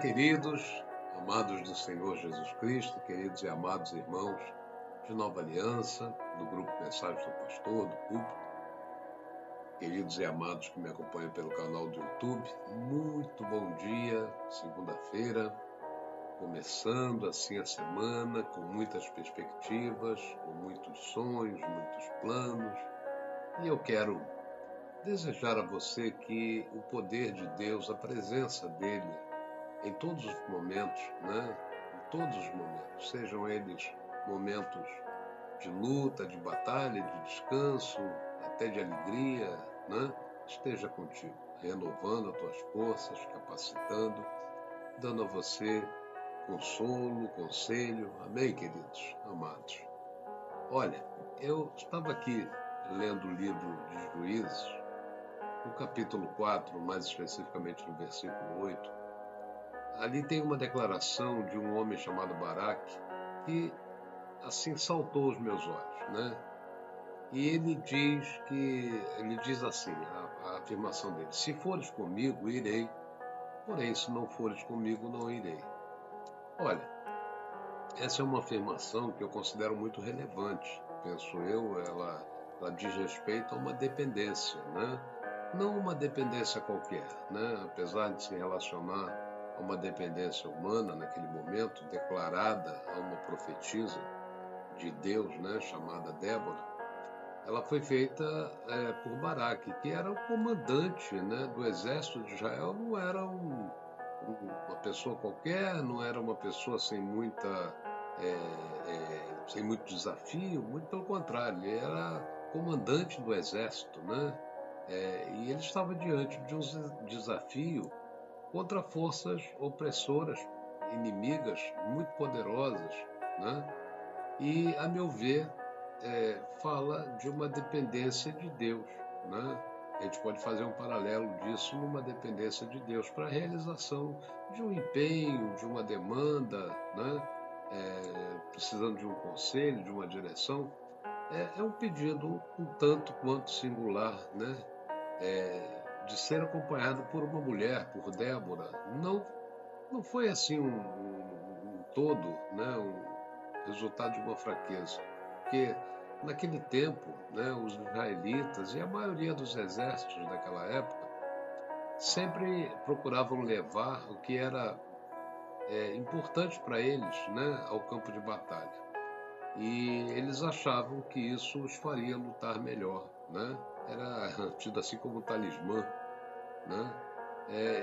Queridos, amados do Senhor Jesus Cristo, queridos e amados irmãos de Nova Aliança, do grupo Mensagem do Pastor, do púlpito, queridos e amados que me acompanham pelo canal do YouTube, muito bom dia, segunda-feira, começando assim a semana com muitas perspectivas, com muitos sonhos, muitos planos, e eu quero desejar a você que o poder de Deus, a presença dele, em todos os momentos, né? Em todos os momentos, sejam eles momentos de luta, de batalha, de descanso, até de alegria, né? Esteja contigo, renovando as tuas forças, capacitando, dando a você consolo, conselho. Amém, queridos, amados? Olha, eu estava aqui lendo o livro de Juízes, no capítulo 4, mais especificamente no versículo 8. Ali tem uma declaração de um homem chamado Baraque que assim saltou os meus olhos, né? E ele diz assim, a afirmação dele: se fores comigo, irei, porém se não fores comigo, não irei. Olha, essa é uma afirmação que eu considero muito relevante, penso eu, ela diz respeito a uma dependência, né? Não uma dependência qualquer, né? Apesar de se relacionar a uma dependência humana naquele momento, declarada a uma profetisa de Deus, né? Chamada Débora, ela foi feita por Baraque, que era o comandante, né? Do exército de Israel. Não era uma pessoa qualquer, não era uma pessoa sem muito desafio, muito pelo contrário, ele era comandante do exército, né? E ele estava diante de um desafio contra forças opressoras, inimigas, muito poderosas, né? E, a meu ver, fala de uma dependência de Deus, né? A gente pode fazer um paralelo disso numa dependência de Deus para a realização de um empenho, de uma demanda, né? Precisando de um conselho, de uma direção. É um pedido um tanto quanto singular, né? De ser acompanhado por uma mulher, por Débora. Não foi assim um todo, né? Um resultado de uma fraqueza. Porque naquele tempo, né, os israelitas e a maioria dos exércitos daquela época sempre procuravam levar o que era importante para eles, né, ao campo de batalha. E eles achavam que isso os faria lutar melhor, né? Era tido assim como um talismã, né?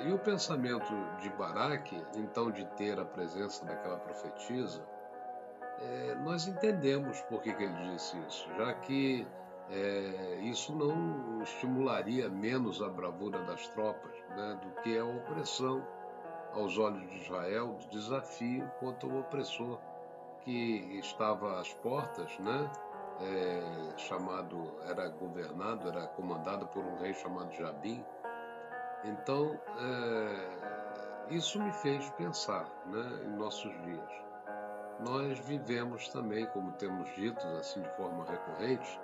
E o pensamento de Baraque, então, de ter a presença daquela profetisa, nós entendemos por que ele disse isso, já que isso não estimularia menos a bravura das tropas, né, do que a opressão aos olhos de Israel, do desafio contra o opressor que estava às portas, né, era governado, era comandado por um rei chamado Jabim. Então, isso me fez pensar, né, em nossos dias. Nós vivemos também, como temos dito assim de forma recorrente,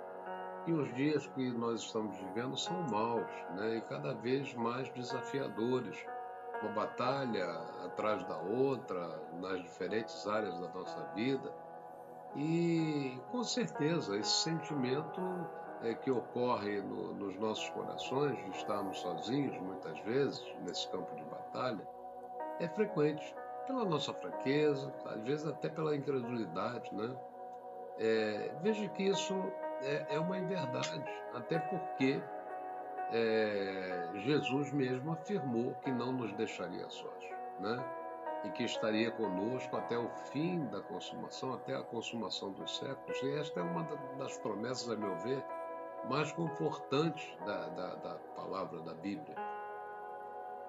e os dias que nós estamos vivendo são maus, né, e cada vez mais desafiadores, uma batalha atrás da outra, nas diferentes áreas da nossa vida, e com certeza esse sentimento que ocorre nos nossos corações, de estarmos sozinhos muitas vezes nesse campo de batalha, é frequente pela nossa fraqueza, às vezes até pela incredulidade, né? Veja que isso é uma inverdade, até porque Jesus mesmo afirmou que não nos deixaria sós, né? E que estaria conosco até o fim da consumação, até a consumação dos séculos. E esta é uma das promessas, a meu ver, mais confortantes da palavra da Bíblia.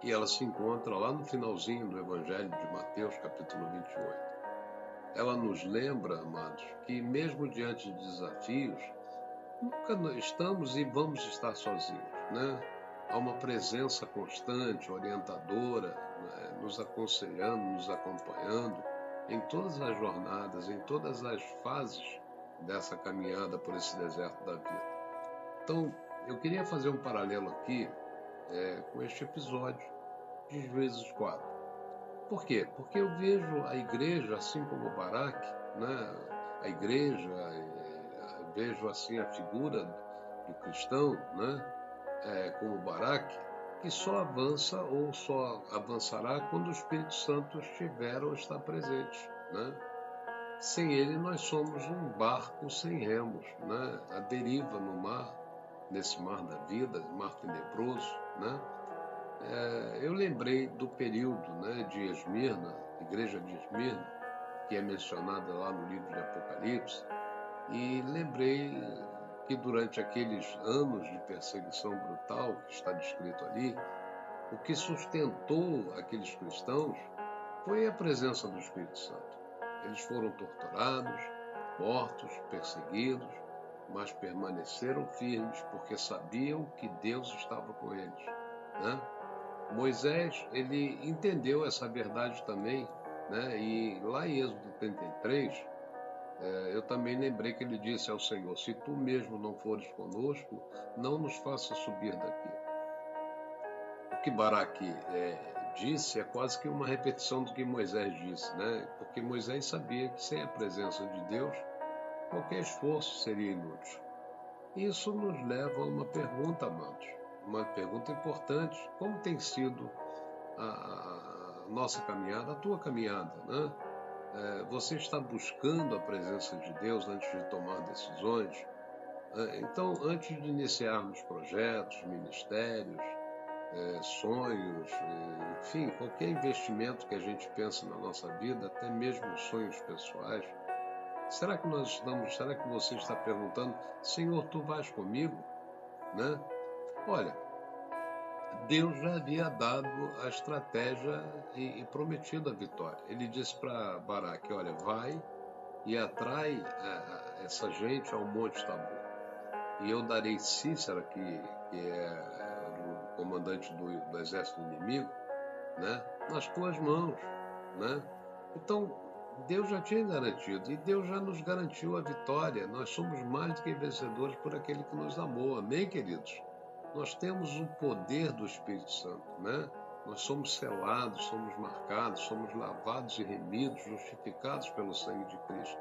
E ela se encontra lá no finalzinho do Evangelho de Mateus, capítulo 28. Ela nos lembra, amados, que mesmo diante de desafios, nunca estamos e vamos estar sozinhos, né? Há uma presença constante, orientadora, né? Nos aconselhando, nos acompanhando em todas as jornadas, em todas as fases dessa caminhada por esse deserto da vida. Então, eu queria fazer um paralelo aqui com este episódio de Juízes 4. Por quê? Porque eu vejo a igreja, assim como Baraque, né? A igreja, vejo assim a figura do cristão, né? Como Baraque, que só avança ou só avançará quando o Espírito Santo estiver ou está presente, né? Sem ele, nós somos um barco sem remos, né? A deriva no mar, nesse mar da vida, mar tenebroso, né? Eu lembrei do período, né, de Esmirna, igreja de Esmirna, que é mencionada lá no livro de Apocalipse, e lembrei que durante aqueles anos de perseguição brutal que está descrito ali, o que sustentou aqueles cristãos foi a presença do Espírito Santo. Eles foram torturados, mortos, perseguidos, mas permaneceram firmes porque sabiam que Deus estava com eles, né? Moisés, ele entendeu essa verdade também, né? E lá em Êxodo 33, eu também lembrei que ele disse ao Senhor: se tu mesmo não fores conosco, não nos faça subir daqui. O que Baraque disse é quase que uma repetição do que Moisés disse, né? Porque Moisés sabia que sem a presença de Deus, qualquer esforço seria inútil. Isso nos leva a uma pergunta, amados, uma pergunta importante: como tem sido a nossa caminhada, a tua caminhada, né? Você está buscando a presença de Deus antes de tomar decisões? Então, antes de iniciarmos projetos, ministérios, sonhos, enfim, qualquer investimento que a gente pensa na nossa vida, até mesmo sonhos pessoais, será que será que você está perguntando, Senhor, tu vais comigo? Né? Olha, Deus já havia dado a estratégia e prometido a vitória. Ele disse para Baraque: olha, vai e atrai essa gente ao Monte Tabor. E eu darei Cícera, que é o comandante do exército inimigo, né, nas tuas mãos, né? Então, Deus já tinha garantido e Deus já nos garantiu a vitória. Nós somos mais do que vencedores por aquele que nos amou. Amém, queridos? Nós temos o poder do Espírito Santo, né? Nós somos selados, somos marcados, somos lavados e remidos, justificados pelo sangue de Cristo,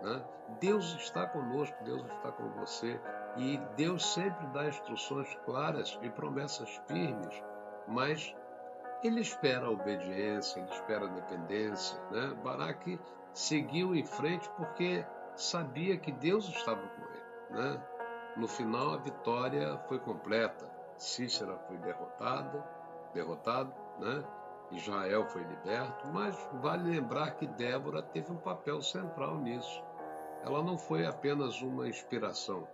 né? Deus está conosco, Deus está com você, e Deus sempre dá instruções claras e promessas firmes, mas ele espera a obediência, ele espera a dependência, né? Baraque seguiu em frente porque sabia que Deus estava com ele, né? No final, a vitória foi completa. Cícera foi derrotado, né? Israel foi liberto, mas vale lembrar que Débora teve um papel central nisso. Ela não foi apenas uma inspiração,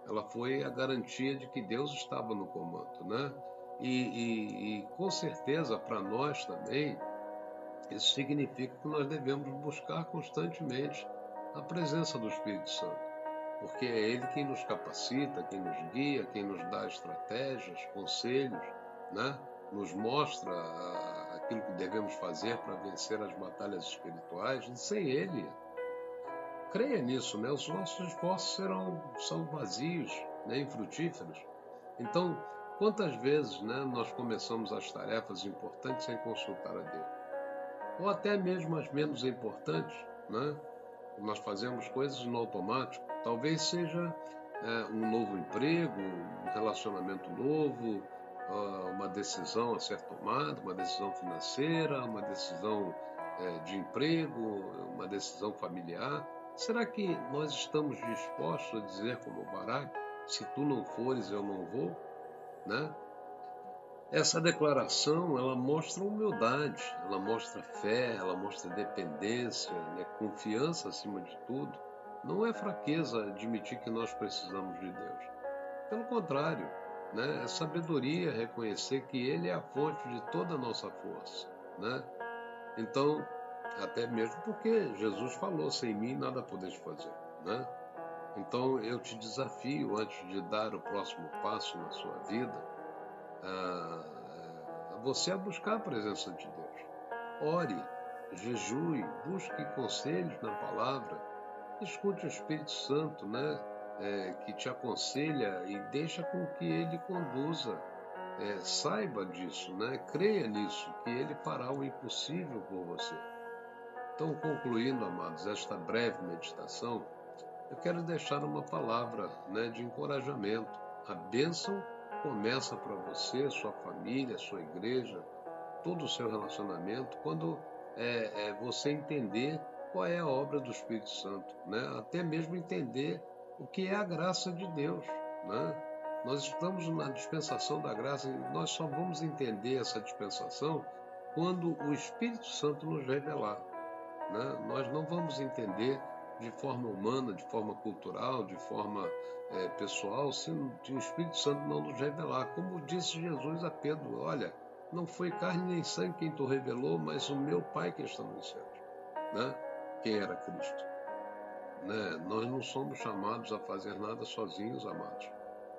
ela foi a garantia de que Deus estava no comando, né? E com certeza para nós também, isso significa que nós devemos buscar constantemente a presença do Espírito Santo, porque é Ele quem nos capacita, quem nos guia, quem nos dá estratégias, conselhos, né? Nos mostra aquilo que devemos fazer para vencer as batalhas espirituais, e sem Ele, creia nisso, né? Os nossos esforços são vazios, né? Infrutíferos. Então, quantas vezes, né, nós começamos as tarefas importantes sem consultar a Deus? Ou até mesmo as menos importantes, né? Nós fazemos coisas no automático. Talvez seja um novo emprego, um relacionamento novo, uma decisão a ser tomada, uma decisão financeira, uma decisão de emprego, uma decisão familiar. Será que nós estamos dispostos a dizer como Baraque, se tu não fores, eu não vou? Né? Essa declaração, ela mostra humildade, ela mostra fé, ela mostra dependência, né? Confiança acima de tudo. Não é fraqueza admitir que nós precisamos de Deus. Pelo contrário, né? É sabedoria reconhecer que Ele é a fonte de toda a nossa força, né? Então, até mesmo porque Jesus falou, sem mim nada podeis fazer, né? Então, eu te desafio, antes de dar o próximo passo na sua vida, você a buscar a presença de Deus. Ore, jejue, busque conselhos na palavra, escute o Espírito Santo, né? Que te aconselha e deixa com que ele conduza saiba disso, né? Creia nisso, que Ele fará o impossível por você. Então, concluindo, amados, esta breve meditação, eu quero deixar uma palavra, né, de encorajamento. A bênção começa para você, sua família, sua igreja, todo o seu relacionamento, quando você entender qual é a obra do Espírito Santo, né? Até mesmo entender o que é a graça de Deus, né? Nós estamos na dispensação da graça e nós só vamos entender essa dispensação quando o Espírito Santo nos revelar, né? Nós não vamos entender de forma humana, de forma cultural, de forma pessoal, se o Espírito Santo não nos revelar. Como disse Jesus a Pedro, olha, não foi carne nem sangue quem tu revelou, mas o meu Pai que está nos céus, né? Quem era Cristo, né? Nós não somos chamados a fazer nada sozinhos, amados.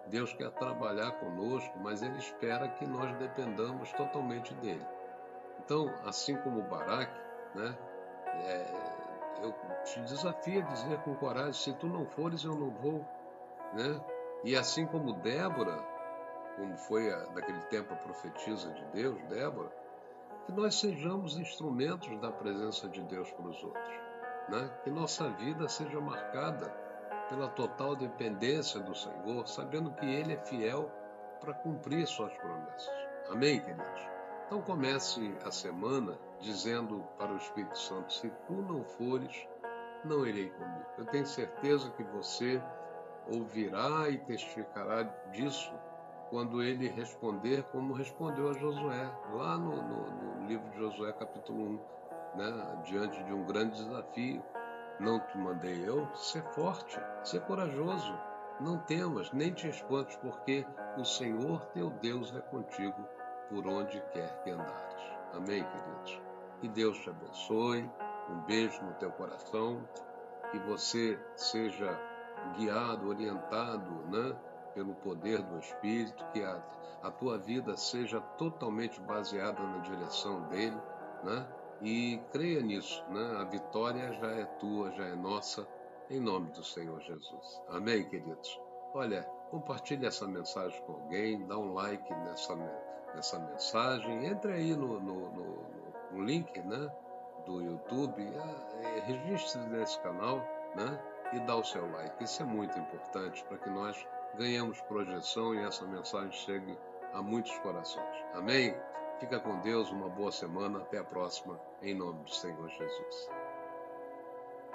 Deus quer trabalhar conosco, mas Ele espera que nós dependamos totalmente dEle. Então, assim como Baraque, né? Eu te desafio a dizer com coragem, se tu não fores, eu não vou, né? E assim como Débora, como foi naquele tempo a profetisa de Deus, Débora, que nós sejamos instrumentos da presença de Deus para os outros, né? Que nossa vida seja marcada pela total dependência do Senhor, sabendo que Ele é fiel para cumprir suas promessas. Amém, queridos? Então comece a semana dizendo para o Espírito Santo, se tu não fores, não irei comigo. Eu tenho certeza que você ouvirá e testificará disso quando ele responder como respondeu a Josué, lá no livro de Josué, capítulo 1, né? Diante de um grande desafio. Não te mandei eu? Ser forte, ser corajoso. Não temas, nem te espantes, porque o Senhor teu Deus é contigo por onde quer que andares. Amém, queridos? Que Deus te abençoe. Um beijo no teu coração. Que você seja guiado, orientado, né, pelo poder do Espírito, que a tua vida seja totalmente baseada na direção dele, né? E creia nisso, né? A vitória já é tua, já é nossa, em nome do Senhor Jesus. Amém, queridos? Olha, compartilhe essa mensagem com alguém, dá um like nessa mensagem, entre aí no link, né, do YouTube, registre-se nesse canal, né, e dá o seu like. Isso é muito importante para que nós ganhemos projeção e essa mensagem chegue a muitos corações. Amém? Fica com Deus, uma boa semana, até a próxima, em nome do Senhor Jesus.